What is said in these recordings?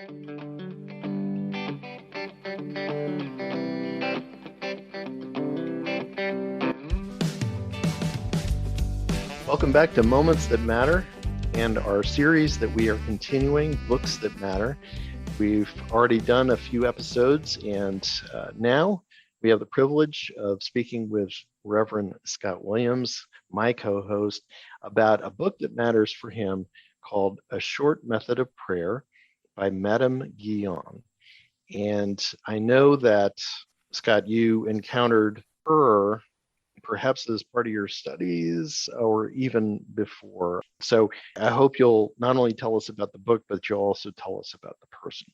Welcome back to Moments That Matter and our series that we are continuing, Books That Matter. We've already done a few episodes, and now we have the privilege of speaking with Reverend Scott Williams, my co-host, about a book that matters for him called A Short Method of Prayer by Madame Guyon. And I know that, Scott, you encountered her perhaps as part of your studies or even before. So I hope you'll not only tell us about the book, but you'll also tell us about the person.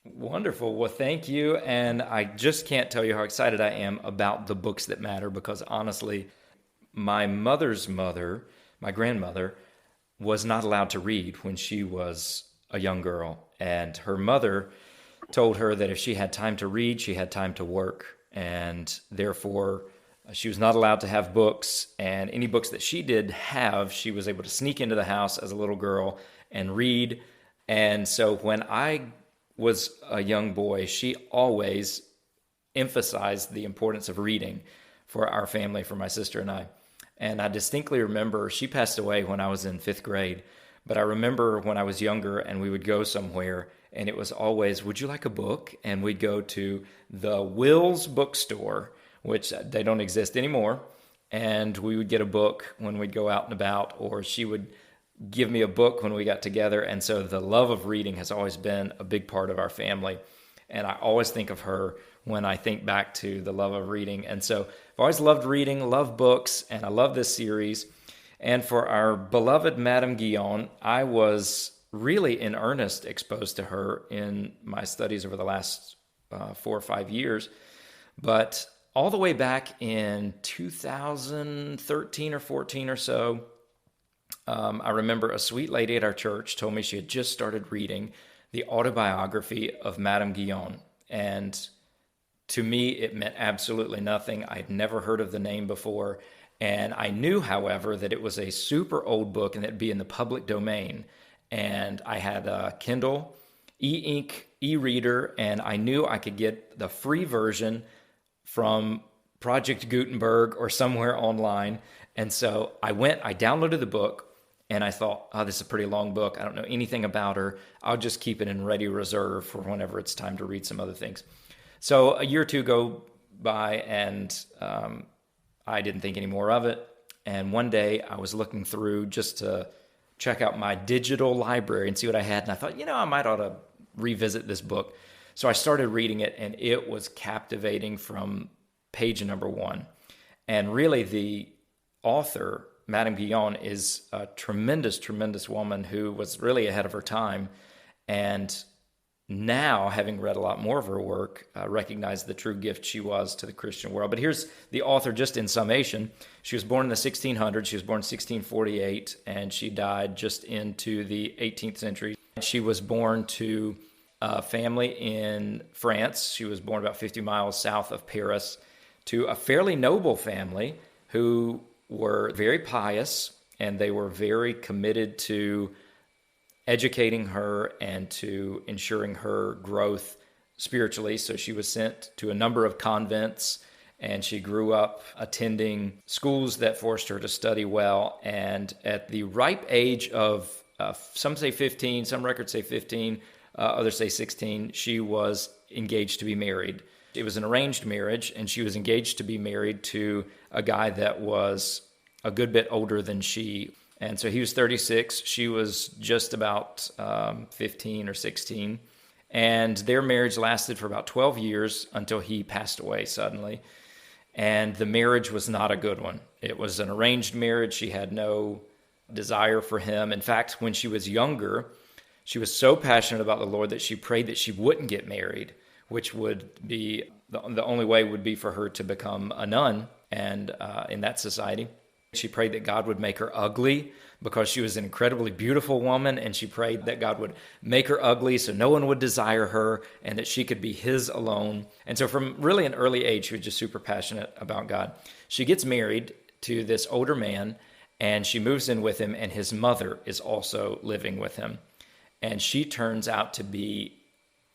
Wonderful. Well, thank you. And I just can't tell you how excited I am about the books that matter because honestly, my mother's mother, my grandmother, was not allowed to read when she was a young girl. And her mother told her that if she had time to read, she had time to work. And therefore, she was not allowed to have books, and any books that she did have, she was able to sneak into the house as a little girl and read. And so when I was a young boy, she always emphasized the importance of reading for our family, for my sister and I. And I distinctly remember, she passed away when I was in 5th grade, but I remember when I was younger and we would go somewhere, and it was always, would you like a book? And we'd go to the Will's bookstore, which they don't exist anymore. And we would get a book when we'd go out and about, or she would give me a book when we got together. And so the love of reading has always been a big part of our family. And I always think of her when I think back to the love of reading. And so I've always loved reading, love books, and I love this series. And for our beloved Madame Guyon, I was really in earnest exposed to her in my studies over the last 4 or 5 years. But all the way back in 2013 or 14 or so, I remember a sweet lady at our church told me she had just started reading the autobiography of Madame Guyon. And to me, it meant absolutely nothing. I'd never heard of the name before. And I knew, however, that it was a super old book and that it'd be in the public domain. And I had a Kindle, e-ink, e-reader, and I knew I could get the free version from Project Gutenberg or somewhere online. And so I downloaded the book, and I thought, oh, this is a pretty long book. I don't know anything about her. I'll just keep it in ready reserve for whenever it's time to read some other things. So a year or two go by, and I didn't think any more of it. And one day I was looking through just to check out my digital library and see what I had. And I thought, I might ought to revisit this book. So I started reading it, and it was captivating from page number 1. And really, the author, Madame Guyon, is a tremendous, tremendous woman who was really ahead of her time. And now, having read a lot more of her work, I recognize the true gift she was to the Christian world. But here's the author just in summation. She was born in the 1600s. She was born in 1648, and she died just into the 18th century. She was born to a family in France. She was born about 50 miles south of Paris, to a fairly noble family who were very pious, and they were very committed to educating her and to ensuring her growth spiritually. So she was sent to a number of convents, and she grew up attending schools that forced her to study well. And at the ripe age of, some say 15, some records say 15, others say 16, she was engaged to be married. It was an arranged marriage, and she was engaged to be married to a guy that was a good bit older than she. And so he was 36. She was just about 15 or 16. And their marriage lasted for about 12 years until he passed away suddenly. And the marriage was not a good one. It was an arranged marriage. She had no desire for him. In fact, when she was younger, she was so passionate about the Lord that she prayed that she wouldn't get married, which would be, the only way would be for her to become a nun, and in that society. She prayed that God would make her ugly because she was an incredibly beautiful woman, and she prayed that God would make her ugly so no one would desire her and that she could be his alone. And so from really an early age, she was just super passionate about God. She gets married to this older man, and she moves in with him, and his mother is also living with him. And she turns out to be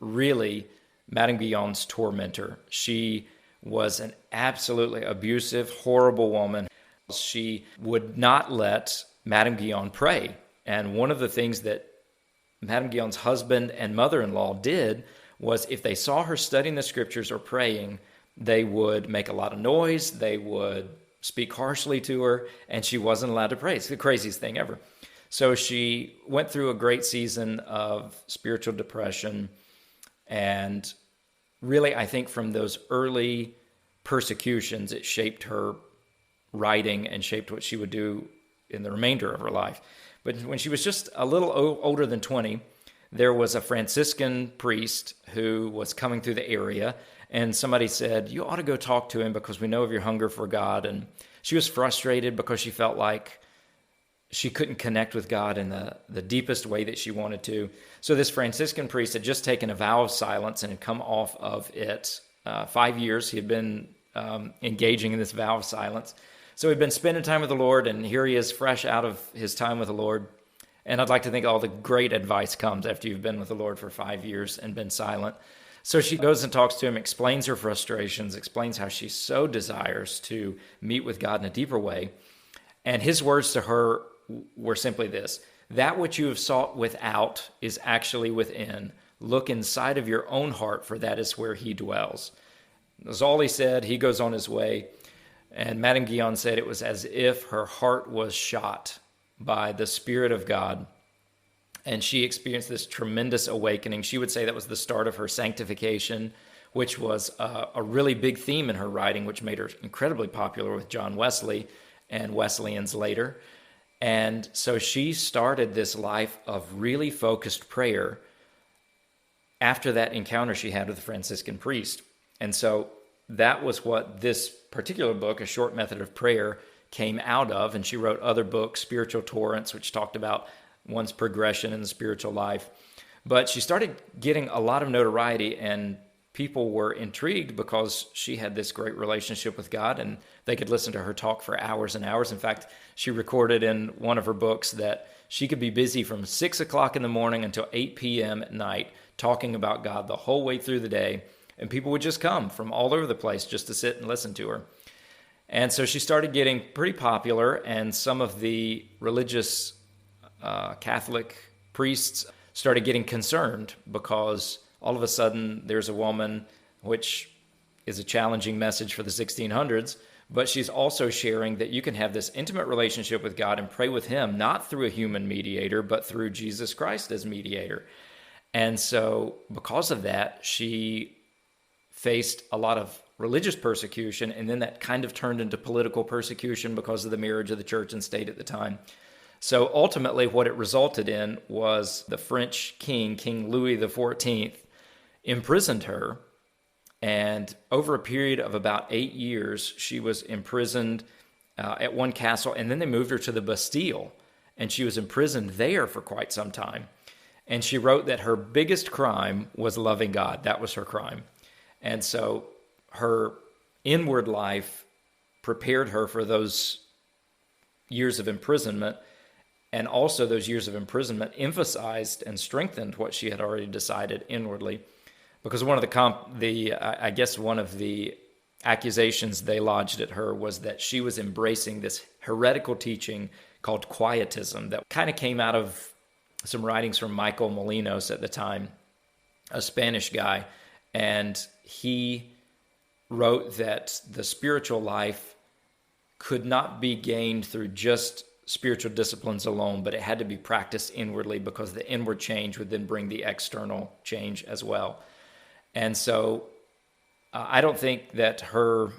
really Madame Guyon's tormentor. She was an absolutely abusive, horrible woman. She would not let Madame Guyon pray. And one of the things that Madame Guyon's husband and mother-in-law did was if they saw her studying the scriptures or praying, they would make a lot of noise, they would speak harshly to her, and she wasn't allowed to pray. It's the craziest thing ever. So she went through a great season of spiritual depression, and really, I think from those early persecutions, it shaped her writing and shaped what she would do in the remainder of her life. But when she was just a little older than 20, there was a Franciscan priest who was coming through the area, and somebody said, you ought to go talk to him because we know of your hunger for God. And she was frustrated because she felt like she couldn't connect with God in the deepest way that she wanted to. So this Franciscan priest had just taken a vow of silence and had come off of it. 5 years he had been engaging in this vow of silence. So he'd been spending time with the Lord, and here he is fresh out of his time with the Lord. And I'd like to think all the great advice comes after you've been with the Lord for 5 years and been silent. So she goes and talks to him, explains her frustrations, explains how she so desires to meet with God in a deeper way. And his words to her were simply this: that which you have sought without is actually within. Look inside of your own heart, for that is where he dwells. That's all he said. He goes on his way. And Madame Guyon said it was as if her heart was shot by the Spirit of God. And she experienced this tremendous awakening. She would say that was the start of her sanctification, which was a really big theme in her writing, which made her incredibly popular with John Wesley and Wesleyans later. And so she started this life of really focused prayer after that encounter she had with the Franciscan priest. And so that was what this particular book, A Short Method of Prayer, came out of. And she wrote other books, Spiritual Torrents, which talked about one's progression in the spiritual life. But she started getting a lot of notoriety, and people were intrigued because she had this great relationship with God, and they could listen to her talk for hours and hours. In fact, she recorded in one of her books that she could be busy from 6 o'clock in the morning until 8 p.m. at night talking about God the whole way through the day. And people would just come from all over the place just to sit and listen to her. And so she started getting pretty popular, and some of the religious Catholic priests started getting concerned because all of a sudden there's a woman, which is a challenging message for the 1600s, but she's also sharing that you can have this intimate relationship with God and pray with him, not through a human mediator, but through Jesus Christ as mediator. And so because of that, she faced a lot of religious persecution, and then that kind of turned into political persecution because of the marriage of the church and state at the time. So ultimately what it resulted in was the French king, King Louis XIV, imprisoned her, and over a period of about 8 years, she was imprisoned at one castle, and then they moved her to the Bastille, and she was imprisoned there for quite some time. And she wrote that her biggest crime was loving God. That was her crime. And so her inward life prepared her for those years of imprisonment, and also those years of imprisonment emphasized and strengthened what she had already decided inwardly. Because one of one of the accusations they lodged at her was that she was embracing this heretical teaching called Quietism that kind of came out of some writings from Michael Molinos at the time, a Spanish guy. And he wrote that the spiritual life could not be gained through just spiritual disciplines alone, but it had to be practiced inwardly, because the inward change would then bring the external change as well. And so I don't think that her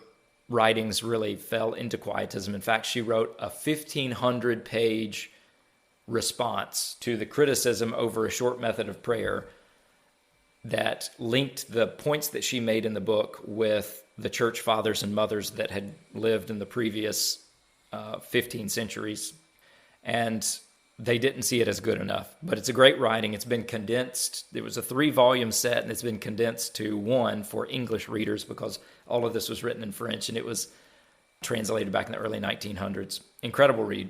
writings really fell into Quietism. In fact, she wrote a 1,500-page response to the criticism over A Short Method of Prayer that linked the points that she made in the book with the church fathers and mothers that had lived in the previous 15 centuries. And they didn't see it as good enough. But it's a great writing. It's been condensed. It was a 3-volume set, and it's been condensed to 1 for English readers because all of this was written in French, and it was translated back in the early 1900s. Incredible read.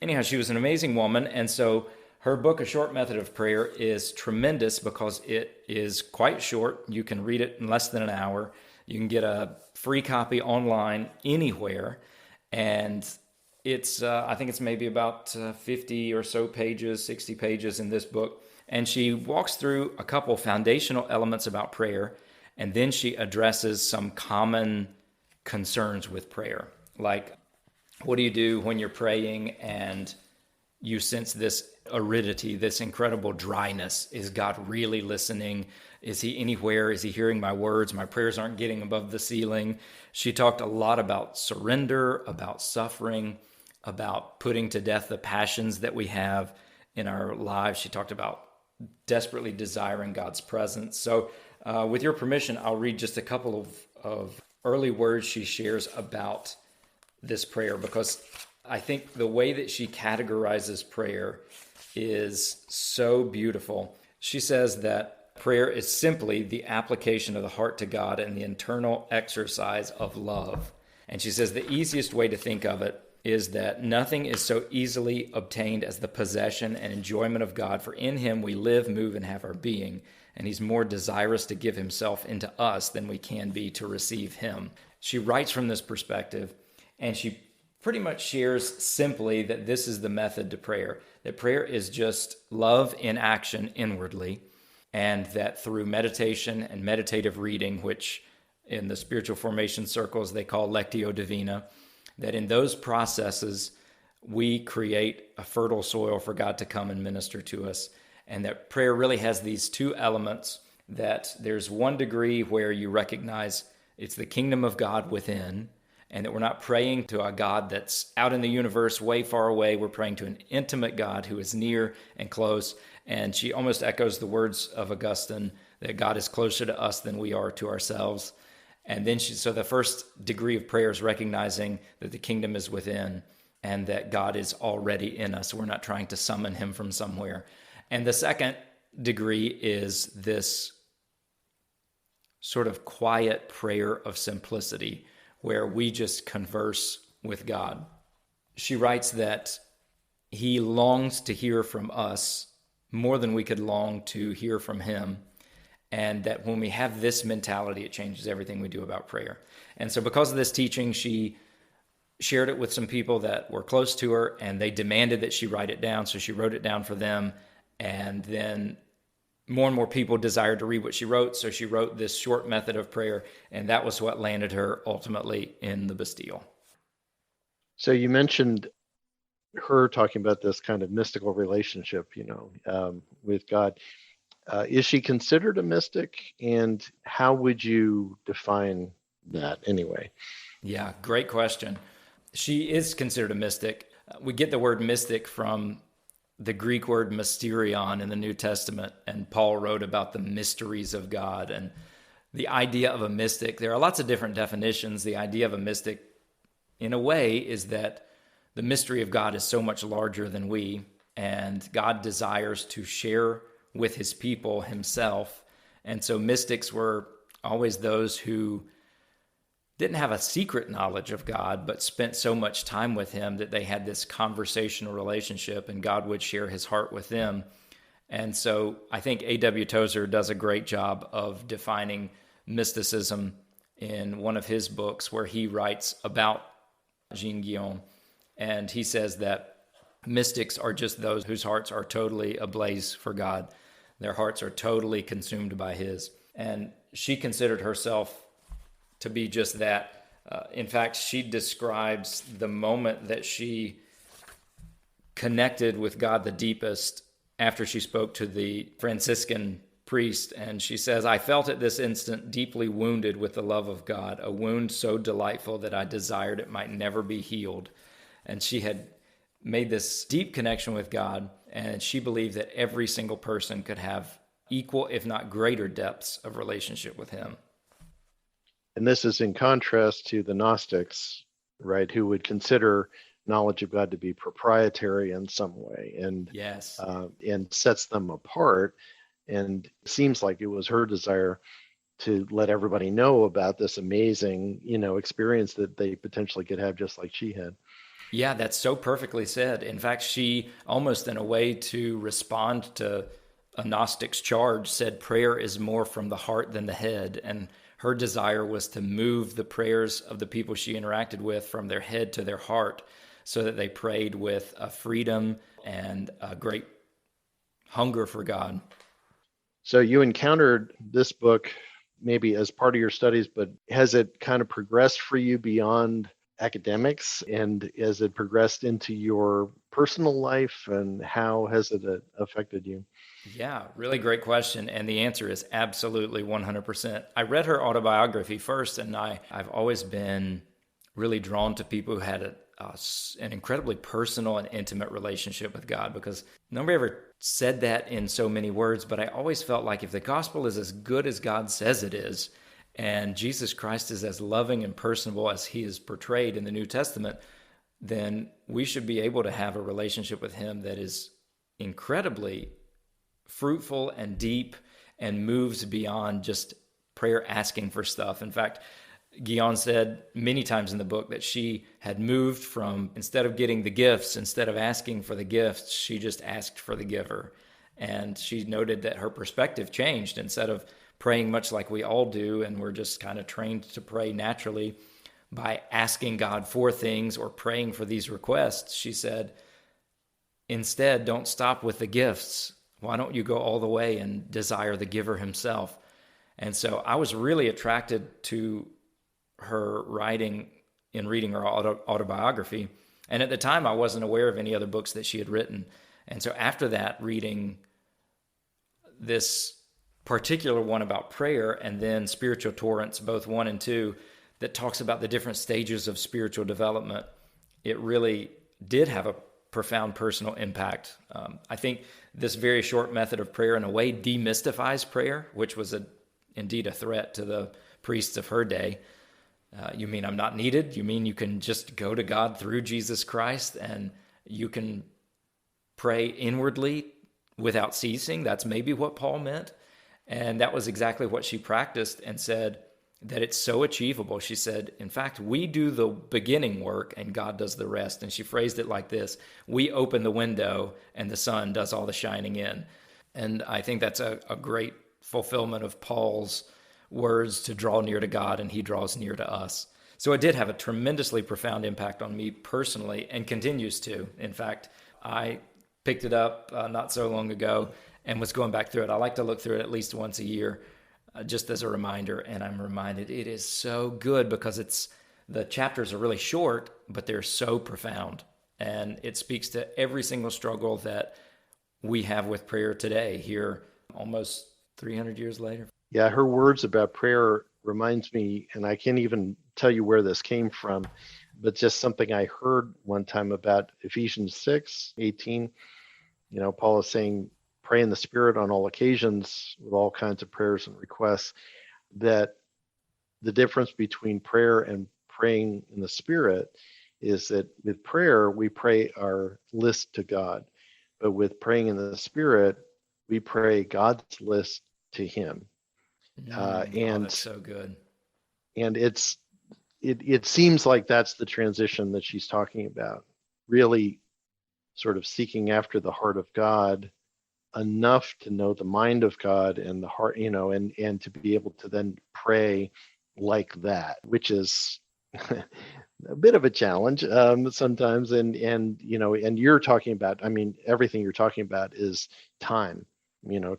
Anyhow, she was an amazing woman, and so Her book, A Short Method of Prayer, is tremendous because it is quite short. You can read it in less than an hour. You can get a free copy online anywhere. And I think it's maybe about 50 or so pages, 60 pages in this book. And she walks through a couple foundational elements about prayer. And then she addresses some common concerns with prayer. Like, what do you do when you're praying and you sense this aridity, this incredible dryness? Is God really listening? Is he anywhere? Is he hearing my words? My prayers aren't getting above the ceiling. She talked a lot about surrender, about suffering, about putting to death the passions that we have in our lives. She talked about desperately desiring God's presence. So with your permission, I'll read just a couple of early words she shares about this prayer, because I think the way that she categorizes prayer is so beautiful. She says that prayer is simply the application of the heart to God and the internal exercise of love. And she says the easiest way to think of it is that nothing is so easily obtained as the possession and enjoyment of God, for in him we live, move, and have our being. And he's more desirous to give himself into us than we can be to receive him. She writes from this perspective, and she pretty much shares simply that this is the method to prayer, that prayer is just love in action inwardly, and that through meditation and meditative reading, which in the spiritual formation circles they call lectio divina, that in those processes we create a fertile soil for God to come and minister to us. And that prayer really has these two elements, that there's one degree where you recognize it's the kingdom of God within, and that we're not praying to a God that's out in the universe way far away. We're praying to an intimate God who is near and close. And she almost echoes the words of Augustine, that God is closer to us than we are to ourselves. And then so the first degree of prayer is recognizing that the kingdom is within and that God is already in us. We're not trying to summon him from somewhere. And the second degree is this sort of quiet prayer of simplicity, where we just converse with God. She writes that he longs to hear from us more than we could long to hear from him. And that when we have this mentality, it changes everything we do about prayer. And so because of this teaching, she shared it with some people that were close to her, and they demanded that she write it down. So she wrote it down for them. And then more and more people desired to read what she wrote. So she wrote this short method of prayer, and that was what landed her ultimately in the Bastille. So you mentioned her talking about this kind of mystical relationship, with God. Is she considered a mystic, and how would you define that anyway? Yeah, great question. She is considered a mystic. We get the word mystic from the Greek word mysterion in the New Testament, and Paul wrote about the mysteries of God. And the idea of a mystic, there are lots of different definitions. The idea of a mystic, in a way, is that the mystery of God is so much larger than we, and God desires to share with his people himself. And so mystics were always those who didn't have a secret knowledge of God, but spent so much time with him that they had this conversational relationship, and God would share his heart with them. And so I think A.W. Tozer does a great job of defining mysticism in one of his books, where he writes about Jean Guyon. And he says that mystics are just those whose hearts are totally ablaze for God. Their hearts are totally consumed by his. And she considered herself to be just that. In fact, she describes the moment that she connected with God the deepest after she spoke to the Franciscan priest. And she says, "I felt at this instant deeply wounded with the love of God, a wound so delightful that I desired it might never be healed." And she had made this deep connection with God, and she believed that every single person could have equal, if not greater, depths of relationship with him. And this is in contrast to the Gnostics, right, who would consider knowledge of God to be proprietary in some way, and Yes. And sets them apart. And it seems like it was her desire to let everybody know about this amazing, experience that they potentially could have, just like she had. Yeah, that's so perfectly said. In fact, she almost in a way to respond to a Gnostic's charge said prayer is more from the heart than the head. And her desire was to move the prayers of the people she interacted with from their head to their heart so that they prayed with a freedom and a great hunger for God. So you encountered this book maybe as part of your studies, but has it kind of progressed for you beyond academics? And has it progressed into your personal life? And how has it affected you? Yeah, really great question. And the answer is absolutely 100%. I read her autobiography first, and I've always been really drawn to people who had an incredibly personal and intimate relationship with God because nobody ever said that in so many words, but I always felt like if the gospel is as good as God says it is, and Jesus Christ is as loving and personable as he is portrayed in the New Testament, then we should be able to have a relationship with him that is incredibly fruitful and deep and moves beyond just prayer asking for stuff. In fact, Guyon said many times in the book that she had moved from instead of getting the gifts, instead of asking for the gifts, she just asked for the giver. And she noted that her perspective changed. Instead of praying much like we all do, and we're just kind of trained to pray naturally by asking God for things or praying for these requests, she said, instead, don't stop with the gifts. Why don't you go all the way and desire the giver himself? And so I was really attracted to her writing in reading her autobiography. And at the time, I wasn't aware of any other books that she had written. And so after that, reading this particular one about prayer and then Spiritual Torrents, both 1 and 2, that talks about the different stages of spiritual development, it really did have a profound personal impact. I think this very short method of prayer, in a way, demystifies prayer, which was indeed a threat to the priests of her day. You mean I'm not needed? You mean you can just go to God through Jesus Christ and you can pray inwardly without ceasing? That's maybe what Paul meant. And that was exactly what she practiced and said that it's so achievable. She said, in fact, we do the beginning work and God does the rest. And she phrased it like this: we open the window and the sun does all the shining in. And I think that's a great fulfillment of Paul's words to draw near to God and he draws near to us. So it did have a tremendously profound impact on me personally and continues to. In fact, I picked it up not so long ago and was going back through it. I like to look through it at least once a year just as a reminder, and I'm reminded it is so good because the chapters are really short, but they're so profound. And it speaks to every single struggle that we have with prayer today, here almost 300 years later. Yeah, her words about prayer reminds me, and I can't even tell you where this came from, but just something I heard one time about Ephesians 6:18. Paul is saying, pray in the Spirit on all occasions with all kinds of prayers and requests. That the difference between prayer and praying in the Spirit is that with prayer, we pray our list to God. But with praying in the Spirit, we pray God's list to Him. Oh, And that's so good. and it seems like that's the transition that she's talking about. Really sort of seeking after the heart of God enough to know the mind of God and the heart, and to be able to then pray like that, which is a bit of a challenge sometimes. And you're talking about, I mean, everything you're talking about is time,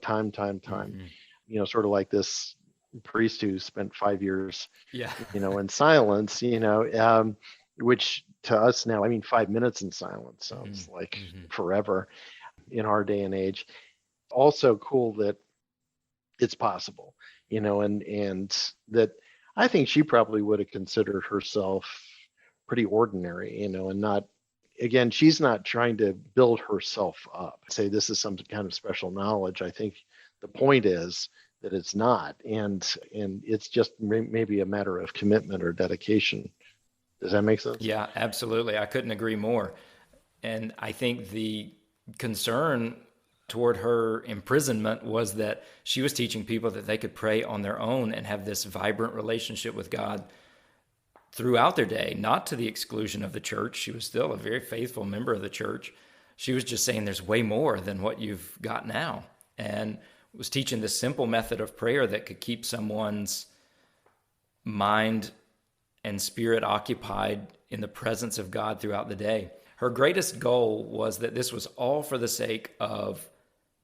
time. Mm-hmm. Sort of like this priest who spent 5 years, Yeah. in silence, which to us now, I mean, 5 minutes in silence sounds like Mm-hmm. forever in our day and age. Also cool that it's possible, and that I think she probably would have considered herself pretty ordinary, and not, again, she's not trying to build herself up, say this is some kind of special knowledge. I think the point is that it's not, and it's just maybe a matter of commitment or dedication. Does that make sense? Yeah, absolutely. I couldn't agree more. And I think the concern toward her imprisonment was that she was teaching people that they could pray on their own and have this vibrant relationship with God throughout their day, not to the exclusion of the church. She was still a very faithful member of the church. She was just saying there's way more than what you've got now, and was teaching this simple method of prayer that could keep someone's mind and spirit occupied in the presence of God throughout the day. Her greatest goal was that this was all for the sake of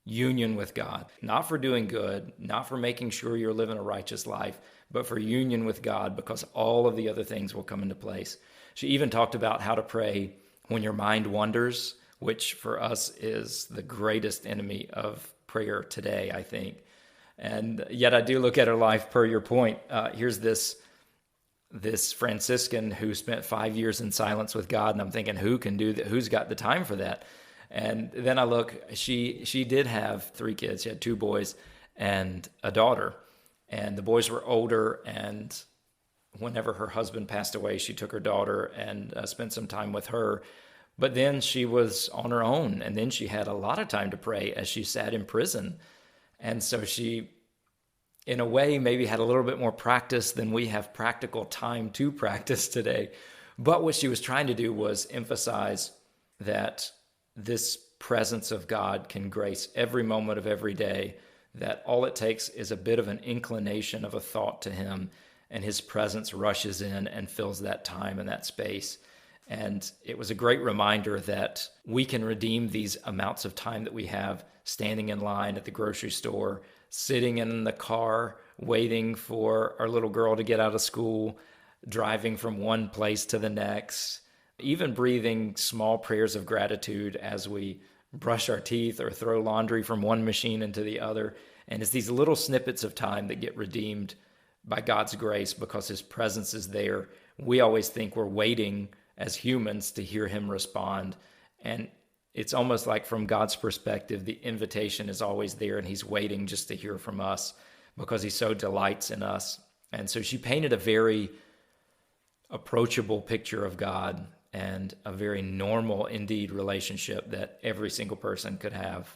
union with God, not for doing good, not for making sure you're living a righteous life, but for union with God, because all of the other things will come into place. She even talked about how to pray when your mind wanders, which for us is the greatest enemy of prayer today, I think. And yet I do look at her life per your point. Here's this Franciscan who spent 5 years in silence with God, and I'm thinking, who can do that? Who's got the time for that? And then I look, she did have 3 kids. She had 2 boys and a daughter. And the boys were older, and whenever her husband passed away, she took her daughter and spent some time with her. But then she was on her own, and then she had a lot of time to pray as she sat in prison. And so she, in a way, maybe had a little bit more practice than we have practical time to practice today. But what she was trying to do was emphasize that this presence of God can grace every moment of every day, that all it takes is a bit of an inclination of a thought to him, and his presence rushes in and fills that time and that space. And it was a great reminder that we can redeem these amounts of time that we have standing in line at the grocery store, sitting in the car, waiting for our little girl to get out of school, driving from one place to the next, even breathing small prayers of gratitude as we brush our teeth or throw laundry from one machine into the other. And it's these little snippets of time that get redeemed by God's grace because his presence is there. We always think we're waiting as humans to hear him respond. And it's almost like from God's perspective, the invitation is always there, and he's waiting just to hear from us because he so delights in us. And so she painted a very approachable picture of God and a very normal, indeed, relationship that every single person could have.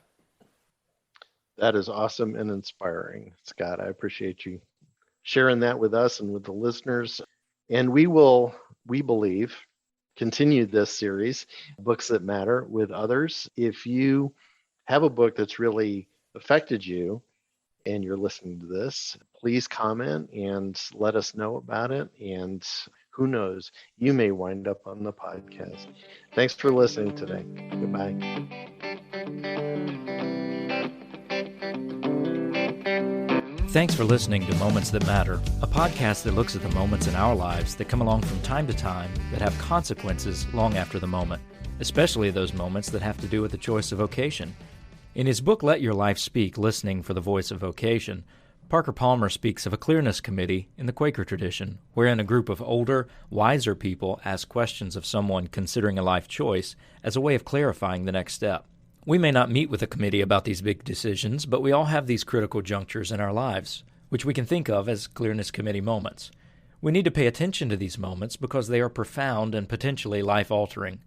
That is awesome and inspiring, Scott. I appreciate you sharing that with us and with the listeners. And we will, we believe, continue this series, Books That Matter, with others. If you have a book that's really affected you and you're listening to this, please comment and let us know about it. And who knows, you may wind up on the podcast. Thanks for listening today. Goodbye. Thanks for listening to Moments That Matter, a podcast that looks at the moments in our lives that come along from time to time that have consequences long after the moment, especially those moments that have to do with the choice of vocation. In his book, Let Your Life Speak, Listening for the Voice of Vocation, Parker Palmer speaks of a clearness committee in the Quaker tradition, wherein a group of older, wiser people ask questions of someone considering a life choice as a way of clarifying the next step. We may not meet with a committee about these big decisions, but we all have these critical junctures in our lives, which we can think of as clearness committee moments. We need to pay attention to these moments because they are profound and potentially life-altering.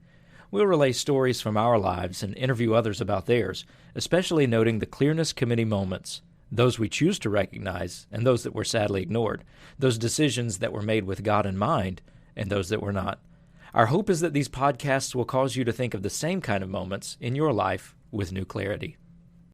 We'll relay stories from our lives and interview others about theirs, especially noting the clearness committee moments, those we choose to recognize and those that were sadly ignored, those decisions that were made with God in mind and those that were not. Our hope is that these podcasts will cause you to think of the same kind of moments in your life with new clarity.